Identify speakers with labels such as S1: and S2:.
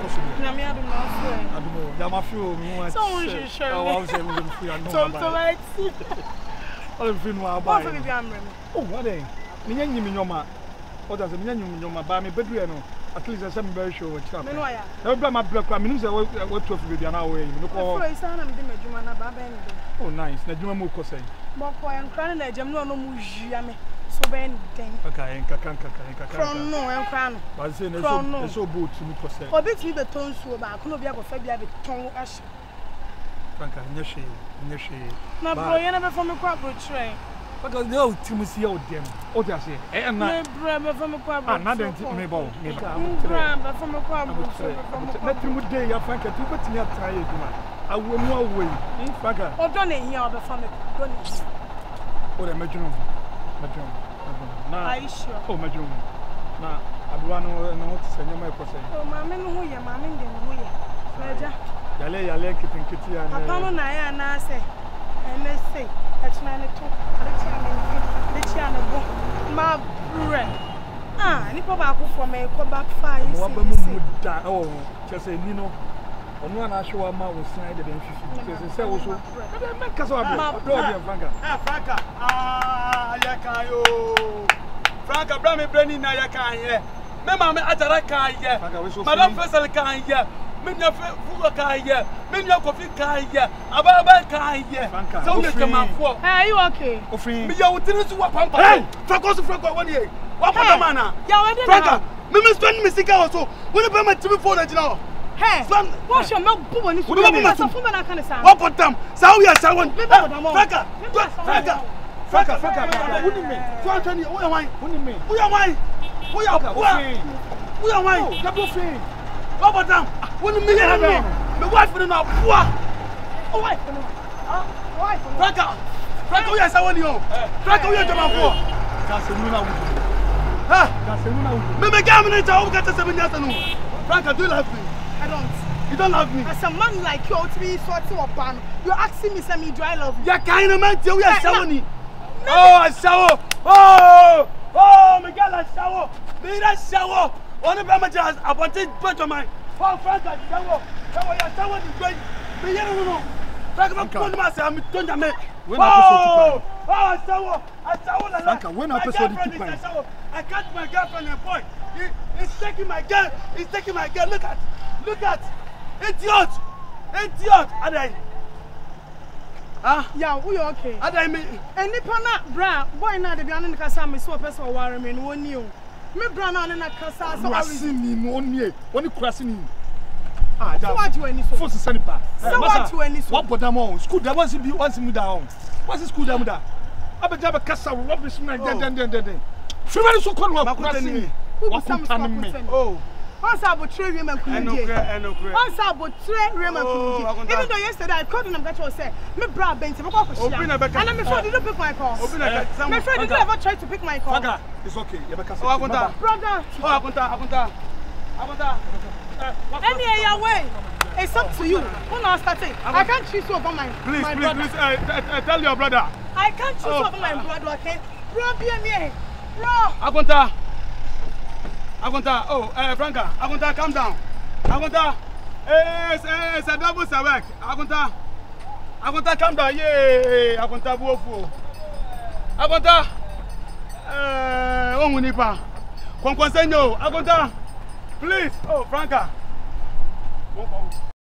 S1: koso.
S2: Na me adu na so.
S1: Adumo, ya ma fi o mi wa.
S2: So won she share.
S1: I wa say we fi anu.
S2: So like.
S1: All fi no aba.
S2: What for be amre me?
S1: Oh, what dey? Me nya nyimi nyoma. O da say me nya nyimi nyoma ba me bedu e no. At least I say me very sure what you.
S2: Me no ya.
S1: E bra ma black kwa me no say what to fi be na we. Me no ko.
S2: For isa na me de madwuma na ba ben de.
S1: Oh nice. Na dwuma mo ko say.
S2: Mo ko en kran na ejam no mu hwia me. So ben den.
S1: Okay, enka.
S2: From no en kran no.
S1: But say na so boat me ko say.
S2: Obi ti be ton suo ba ko no bi agofa bia be ton ahye.
S1: Franka, nyeshe.
S2: Na bro, ye na be for me kwa bro train.
S1: Because they all timusi ya odem. O ti ase. Na
S2: me bro be for me kwa bro.
S1: na den me ba.
S2: Bro be for me kwa bro.
S1: Na timu dey ya Franka, tu betimi atra ye duma. Awemu awoi. Franka.
S2: O do na hia o be for me. Do na.
S1: O de medwunu. Na
S2: Aisha.
S1: O medwunu. Na aduwa no ti se nyoma e ko se.
S2: O ma me no ho ye, ma me ndem no ho ye. Meja.
S1: Yale kitinkiti ya na.
S2: Papa no na ya na se. MSC. Achina ne to. Alechia me nfi. Lechia ne bo. Ma bre. Ni ko ba ko for me ko back fire.
S1: Mo ba mu muda. Oh, chese ni no. Onu na ahwe wa ma wo san de den fifi. Chese se wo so. Me kasa wa bre. Do de Franka.
S3: Franka. Ya kan yo. Franka bra me brani na ya kan ye. Me ma me ajara kan ye. Madam Faisal kan ye. Menya fuga kaya, menya kofi kaya, ababa kaya. So we come afọ.
S2: Hey, you okay?
S1: Ofin.
S3: Me ya wutini su wa pampa. Hey, Franka wani ye. Wa pata mana.
S2: Ya we dey.
S3: Franka, me spend me sika also. Woni be ma timi phone agina.
S2: Hey, what your milk boo when you so for na kan say.
S3: Wa potam. Sa we ya sa won. Franka.
S1: Woni me.
S3: So Anthony, wo ya wan?
S1: Woni me.
S3: Wo ya wan? Wo ya wan? Wo ya wan?
S1: Double fin.
S3: What about them? When you meet me, my wife will not. Oh, wife. Franka, yes, I want you. Franka, we are German for.
S1: That's a Luna.
S3: That's a Luna. Maybe Gamin, I'll get to 7 years ago. Franka, do you love me?
S2: I don't.
S3: You don't love me.
S2: As a man like you, to be sort of pan, you're asking me, Sammy, do I love you?
S3: You're kind of man, we are showering. Oh, I shower. Oh, Miguel, I shower. Me that shower. On the Bamajas, I want to put on my. Oh, Franka, shower is great. Me here, no. Franka, come on, I'm going to make. I shower.
S1: Franka, when I episode keep playing.
S3: I catch my girlfriend and boy. He's taking my girl. Look at. Idiot. Adai.
S2: Yeah, we okay.
S3: Adai me.
S2: And nipa na bra, boy na de bianu kasa me so person worry me no ni o. Me bra na na kasa so
S1: Krasi ni no nie. Woni krasi ni.
S2: So what you any so?
S1: Force sanipa.
S2: So what you any so?
S1: What bodam on? School da once be once mu da on. What's school da mu da? Abeja be kasa rubbish na den. Fimani so kon wa krasi ni.
S2: Who some
S3: Oh.
S2: Once I would trade women could Once I would trade women could even though yesterday I called him and that was said, me bra bent him up. And I'm sure they don't pick my call. My friend did ever try to pick my call.
S1: It's okay.
S2: Brother. Any way. It's up to you. When I started, I can't choose over my brother.
S3: Please, tell your brother.
S2: I can't choose over my brother, okay? Bro, be me.
S3: Agunta. Franka. Agunta, calm down. Agunta. It's a double select. Agunta, calm down. Yay. Agunta, buofu. Agunta. Onipa. Konkonsenyo. Agunta. Please. Oh, Franka.